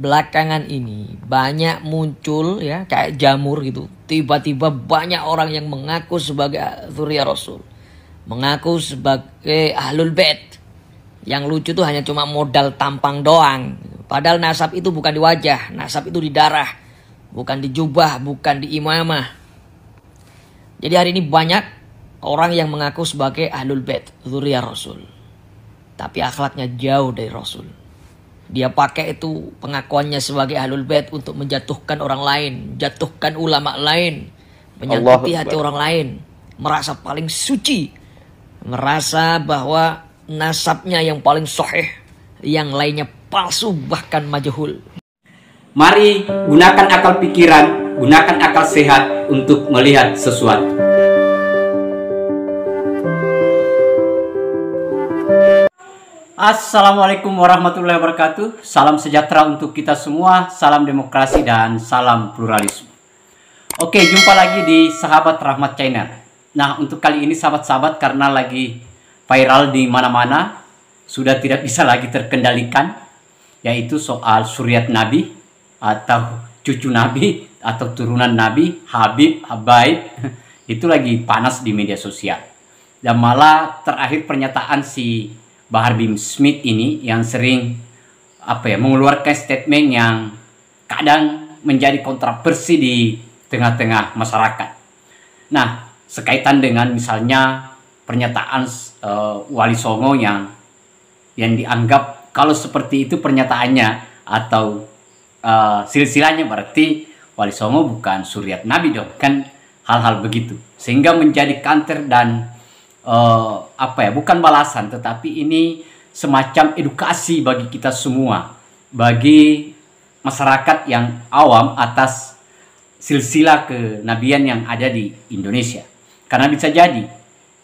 belakangan ini banyak muncul ya kayak jamur gitu. Tiba-tiba banyak orang yang mengaku sebagai dzurriyyah Rasul, mengaku sebagai Ahlul Bait. Yang lucu tuh hanya cuma modal tampang doang. Padahal nasab itu bukan di wajah, nasab itu di darah, bukan di jubah, bukan di imamah. Jadi hari ini banyak orang yang mengaku sebagai Ahlul Bait, dzurriyyah Rasul, tapi akhlaknya jauh dari Rasul. Dia pakai itu pengakuannya sebagai Ahlul Bait untuk menjatuhkan orang lain, jatuhkan ulama lain, menyakiti hati orang lain, merasa paling suci, merasa bahwa nasabnya yang paling sahih, yang lainnya palsu bahkan majhul. Mari gunakan akal pikiran, gunakan akal sehat untuk melihat sesuatu. Assalamualaikum warahmatullahi wabarakatuh. Salam sejahtera untuk kita semua, salam demokrasi dan salam pluralisme. Oke, jumpa lagi di Sahabat Rahmat Channel. Nah, untuk kali ini sahabat-sahabat, karena lagi viral di mana-mana, sudah tidak bisa lagi terkendalikan, yaitu soal suriat Nabi atau cucu Nabi atau turunan Nabi, Habib, Habaib. Itu lagi panas di media sosial. Dan malah terakhir pernyataan si Bahar bin Smith ini yang sering mengeluarkan statement yang kadang menjadi kontroversi di tengah-tengah masyarakat. Nah, sekaitan dengan misalnya pernyataan Wali Songo yang dianggap kalau seperti itu pernyataannya atau silsilahnya, berarti Wali Songo bukan suriat Nabi dong, kan hal-hal begitu, sehingga menjadi counter dan bukan balasan, tetapi ini semacam edukasi bagi kita semua, bagi masyarakat yang awam atas silsilah kenabian yang ada di Indonesia. Karena bisa jadi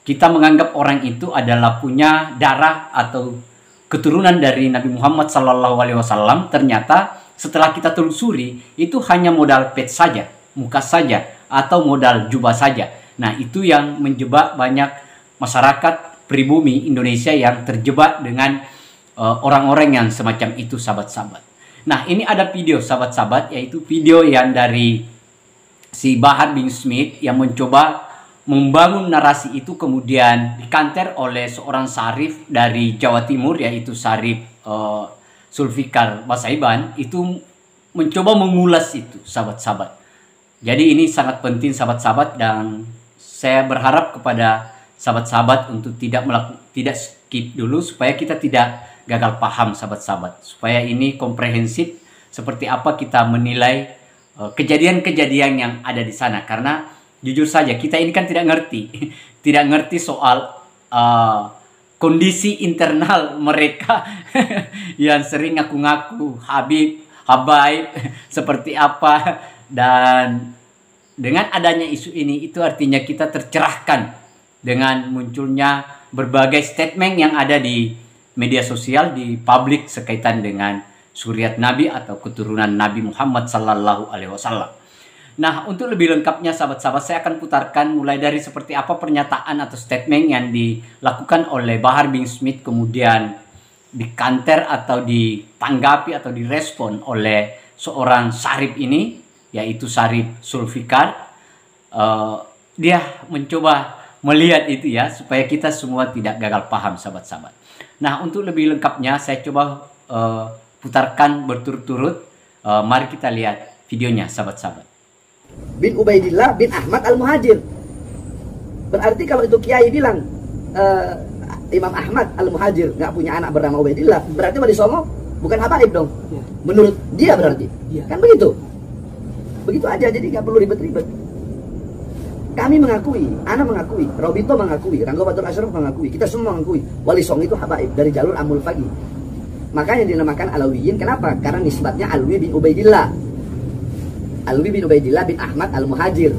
kita menganggap orang itu adalah punya darah atau keturunan dari Nabi Muhammad SAW, ternyata setelah kita telusuri itu hanya modal pet saja, muka saja, atau modal jubah saja. Nah, itu yang menjebak banyak masyarakat pribumi Indonesia yang terjebak dengan orang-orang yang semacam itu, sahabat-sahabat. Nah, ini ada video sahabat-sahabat, yaitu video yang dari si Bahar bin Smith yang mencoba membangun narasi itu, kemudian dikanter oleh seorang sarif dari Jawa Timur, yaitu Sarif Zulfikar Basaiban, itu mencoba mengulas itu, sahabat-sahabat. Jadi ini sangat penting, sahabat-sahabat, dan saya berharap kepada sahabat-sahabat untuk tidak skip dulu, supaya kita tidak gagal paham, sahabat-sahabat, supaya ini komprehensif seperti apa kita menilai kejadian-kejadian yang ada di sana. Karena jujur saja kita ini kan tidak ngerti soal kondisi internal mereka yang sering ngaku-ngaku Habib, Habaib seperti apa. Dan dengan adanya isu ini, itu artinya kita tercerahkan dengan munculnya berbagai statement yang ada di media sosial, di publik, sekaitan dengan suriat Nabi atau keturunan Nabi Muhammad SAW. Nah, untuk lebih lengkapnya sahabat-sahabat, saya akan putarkan mulai dari seperti apa pernyataan atau statement yang dilakukan oleh Bahar bin Smith, kemudian dikanter atau ditanggapi atau direspon oleh seorang sarif ini, yaitu Sarif Zulfikar. Dia mencoba melihat itu ya, supaya kita semua tidak gagal paham, sahabat-sahabat. Nah, untuk lebih lengkapnya saya coba putarkan berturut-turut. Mari kita lihat videonya, sahabat-sahabat. Bin Ubaidillah bin Ahmad Al-Muhajir. Berarti kalau itu Kiai bilang Imam Ahmad Al-Muhajir nggak punya anak bernama Ubaidillah, berarti Wali Songo bukan habaib dong ya. Menurut dia berarti ya. Kan begitu aja, jadi nggak perlu ribet-ribet. Kami mengakui, Ana mengakui, Robito mengakui, Rangga Batur Ashraf mengakui, kita semua mengakui Wali Songo itu habaib dari jalur Amul Fagi. Makanya dinamakan Alawiyin. Kenapa? Karena nisbatnya Alwi bin Ubaidillah, Alwi bin Ubaidillah bin Ahmad Al-Muhajir.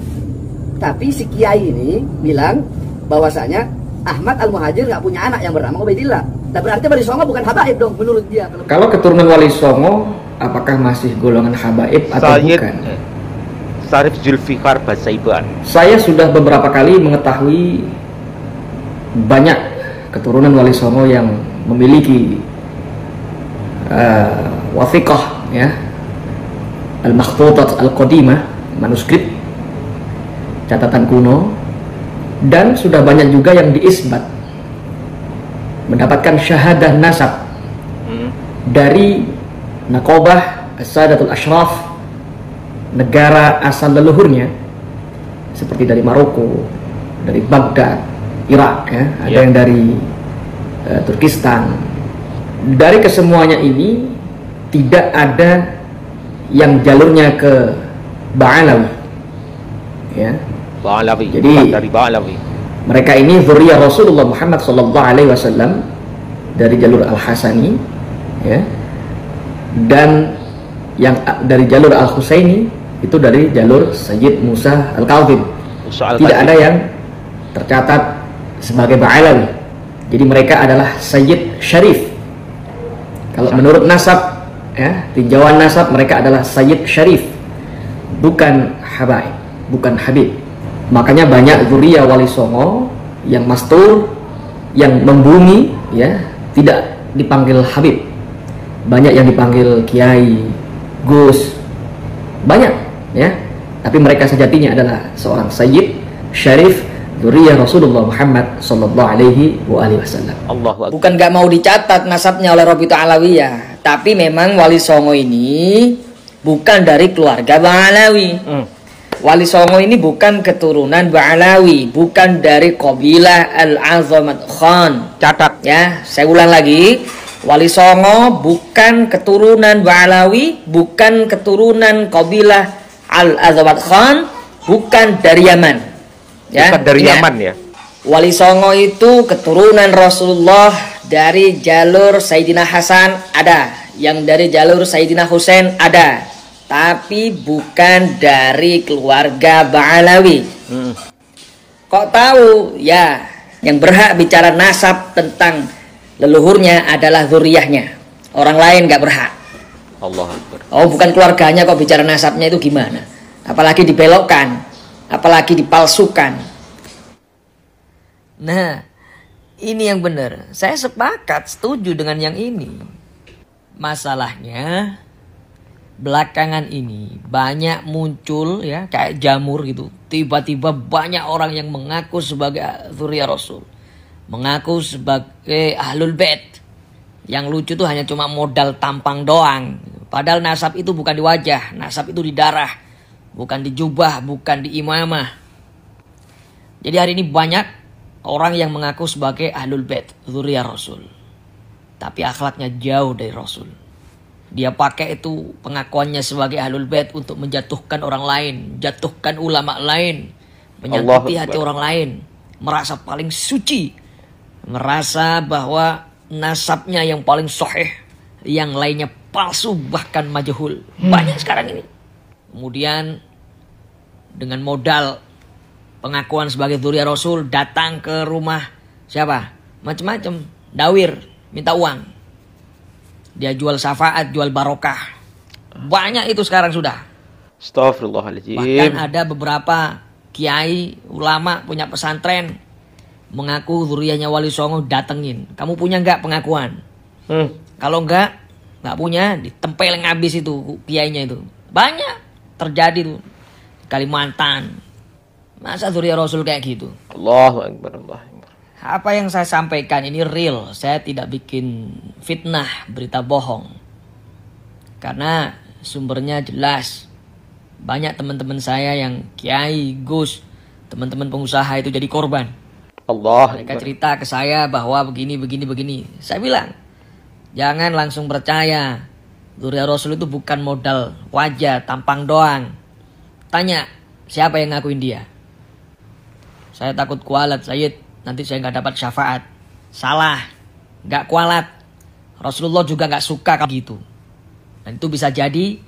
Tapi si Kiai ini bilang bahwasanya Ahmad Al-Muhajir nggak punya anak yang bernama Ubaidillah. Dan berarti Wali Songo bukan habaib dong menurut dia. Kalau keturunan Wali Songo, apakah masih golongan habaib atau bukan? Sarif Zulfikar Basaiban. Saya sudah beberapa kali mengetahui banyak keturunan Wali Songo yang memiliki wathiqah ya, al-makhtutat al-qadimah, manuskrip catatan kuno, dan sudah banyak juga yang diisbat mendapatkan syahadah nasab dari Naqabah as-Sadatul Ashraf, negara asal leluhurnya, seperti dari Maroko, dari Baghdad, Irak, ya, ada yang dari Turkistan. Dari kesemuanya ini tidak ada yang jalurnya ke Ba'alawi, ya. Ba'alawi, Jadi dari Ba'alawi. mereka ini zuriyah Rasulullah Muhammad SAW dari jalur Al-Hasani, ya, dan yang dari jalur Al-Husaini itu dari jalur Sayyid Musa Al-Kazim. Tidak ada yang tercatat sebagai Ba'alawi. Jadi mereka adalah Sayyid Syarif. Kalau menurut nasab, ya, tinjauan nasab, mereka adalah Sayyid Syarif, bukan Habaib, bukan Habib. Makanya banyak zuriyah Wali Songo yang mastur, yang membumi, ya, tidak dipanggil Habib. Banyak yang dipanggil Kiai, Gus, banyak, ya. Tapi mereka sejatinya adalah seorang Sayyid Syarif, zuriyah Rasulullah Muhammad sallallahu alaihi wasallam. Bukan nggak mau dicatat nasabnya oleh Rabita Alawiyah, tapi memang Wali Songo ini bukan dari keluarga Ba'alawi. Wali Songo ini bukan keturunan Ba'alawi, bukan dari kabilah Al-Azamat Khan. Catat. Ya, saya ulang lagi. Wali Songo bukan keturunan Ba'alawi, bukan keturunan kabilah Al-Azamat Khan, bukan dari Yaman. Ya, bukan dari ingat. Yaman, ya. Wali Songo itu keturunan Rasulullah dari jalur Sayyidina Hasan ada, yang dari jalur Sayyidina Husain ada, tapi bukan dari keluarga Ba'alawi. Kok tahu? Ya, yang berhak bicara nasab tentang leluhurnya adalah zuriyahnya. Orang lain nggak berhak. Allah Akbar. Oh, bukan keluarganya kok bicara nasabnya itu gimana? Apalagi dibelokkan, apalagi dipalsukan. Nah, ini yang benar. Saya sepakat, setuju dengan yang ini. Masalahnya belakangan ini banyak muncul, ya, kayak jamur gitu. Tiba-tiba banyak orang yang mengaku sebagai zuriyah Rasul, mengaku sebagai Ahlul Bait. Yang lucu tuh hanya cuma modal tampang doang. Padahal nasab itu bukan di wajah, nasab itu di darah, bukan di jubah, bukan di imamah. Jadi hari ini banyak orang yang mengaku sebagai Ahlul Bait, zuriyah Rasul, tapi akhlaknya jauh dari Rasul. Dia pakai itu pengakuannya sebagai Ahlul Bait untuk menjatuhkan orang lain, jatuhkan ulama lain, menyakiti hati orang lain, merasa paling suci, merasa bahwa nasabnya yang paling sahih, yang lainnya palsu bahkan majhul. Banyak sekarang ini. Kemudian dengan modal pengakuan sebagai zuriyah Rasul datang ke rumah siapa? Macam-macam, dawir, minta uang. Dia jual syafaat, jual barokah. Banyak itu sekarang sudah. Astagfirullahaladzim. Bahkan ada beberapa kiai, ulama punya pesantren mengaku zuriyahnya Wali Songo, datengin. Kamu punya nggak pengakuan? Kalau nggak punya, ditempelin habis itu kiainya itu. Banyak terjadi tuh di Kalimantan. Masa zuriyah Rasul kayak gitu? Allahu Akbar, Allah. Apa yang saya sampaikan ini real. Saya tidak bikin fitnah, berita bohong. Karena sumbernya jelas. Banyak teman-teman saya yang kiai, gus, teman-teman pengusaha itu jadi korban. Allah. Mereka cerita ke saya bahwa begini. Saya bilang, jangan langsung percaya. Zuriyah Rasul itu bukan modal wajah, tampang doang. Tanya, siapa yang ngakuin dia? Saya takut kualat, Sayyid. Nanti saya nggak dapat syafaat. Salah, nggak kualat. Rasulullah juga nggak suka kayak gitu. Dan itu bisa jadi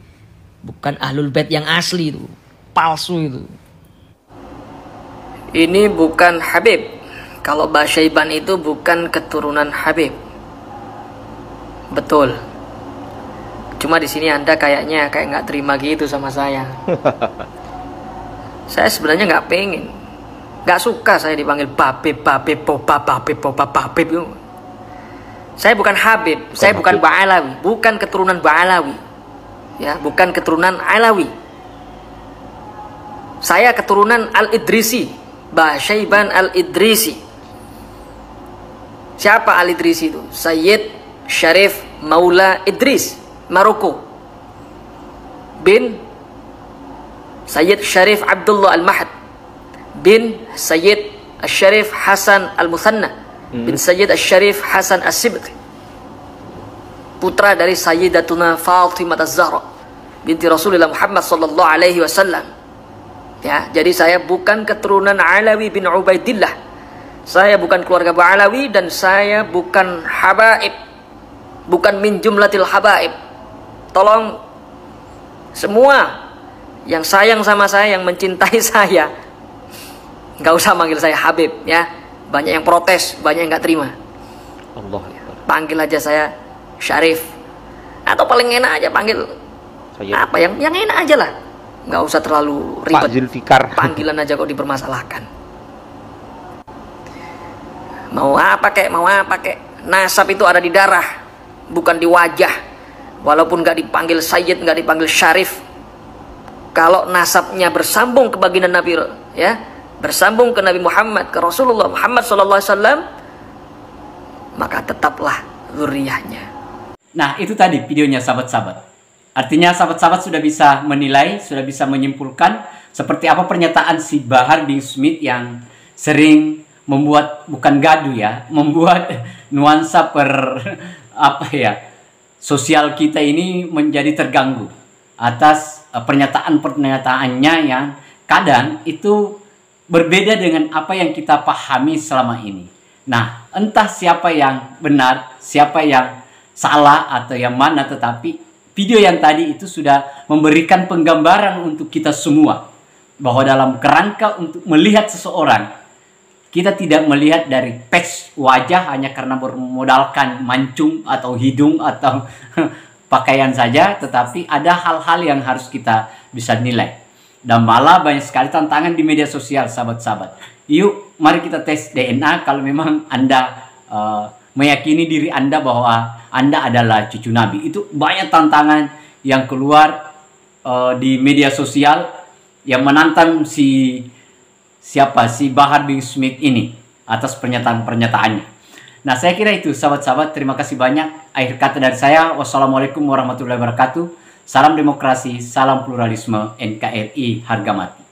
bukan Ahlul Bait yang asli itu, palsu itu. Ini bukan Habib. Kalau Basyaiban itu bukan keturunan Habib. Betul. Cuma di sini Anda kayaknya kayak nggak terima gitu sama saya. Saya sebenarnya nggak pengen. Gak suka saya dipanggil Babib. Saya bukan Habib, saya bukan Ba'alawi, bukan keturunan Ba'alawi. ya, bukan keturunan Alawi. Saya keturunan Al-Idrisi, Basyaiban Al-Idrisi. Siapa Al-Idrisi itu? Sayyid Syarif Maula Idris, Maroko, bin Sayyid Syarif Abdullah Al-Mahd, bin Sayyid Syarif Hasan Al-Muthanna, bin Sayyid Syarif Hasan As-Sibti, putra dari Sayyidatuna Fatimah Az-Zahra binti Rasulullah Muhammad sallallahu alaihi wasallam. Ya, jadi saya bukan keturunan Alawi bin Ubaidillah. Saya bukan keluarga Alawi dan saya bukan habaib. Bukan min jumlatil habaib. Tolong semua yang sayang sama saya, yang mencintai saya, nggak usah manggil saya Habib ya. Banyak yang protes, banyak yang nggak terima. Allah. Panggil aja saya Syarif. Atau paling enak aja panggil Saya apa yang enak aja lah. Nggak usah terlalu Pak ribet. Zulfikar. Panggilan aja kok dipermasalahkan. Mau apa kek, mau apa kek. Nasab itu ada di darah, bukan di wajah. Walaupun nggak dipanggil Sayyid, nggak dipanggil Syarif, kalau nasabnya bersambung ke baginda Nabi, ya, bersambung ke Nabi Muhammad, ke Rasulullah Muhammad SAW, maka tetaplah zuriyahnya. Nah, itu tadi videonya sahabat-sahabat. Artinya sahabat-sahabat sudah bisa menilai, sudah bisa menyimpulkan seperti apa pernyataan si Bahar bin Smith yang sering membuat, bukan gaduh ya, membuat nuansa sosial kita ini menjadi terganggu atas pernyataan-pernyataannya yang kadang itu berbeda dengan apa yang kita pahami selama ini. Nah, entah siapa yang benar, siapa yang salah atau yang mana, tetapi video yang tadi itu sudah memberikan penggambaran untuk kita semua bahwa dalam kerangka untuk melihat seseorang, kita tidak melihat dari patch wajah hanya karena bermodalkan mancung atau hidung atau pakaian saja, tetapi ada hal-hal yang harus kita bisa nilai. Dan malah banyak sekali tantangan di media sosial, sahabat-sahabat. Yuk, mari kita tes DNA kalau memang Anda meyakini diri Anda bahwa Anda adalah cucu Nabi. Itu banyak tantangan yang keluar di media sosial yang menantang si Bahar bin Smith ini atas pernyataan-pernyataannya. Nah, saya kira itu sahabat-sahabat. Terima kasih banyak. Akhir kata dari saya, wassalamualaikum warahmatullahi wabarakatuh. Salam demokrasi, salam pluralisme, NKRI harga mati.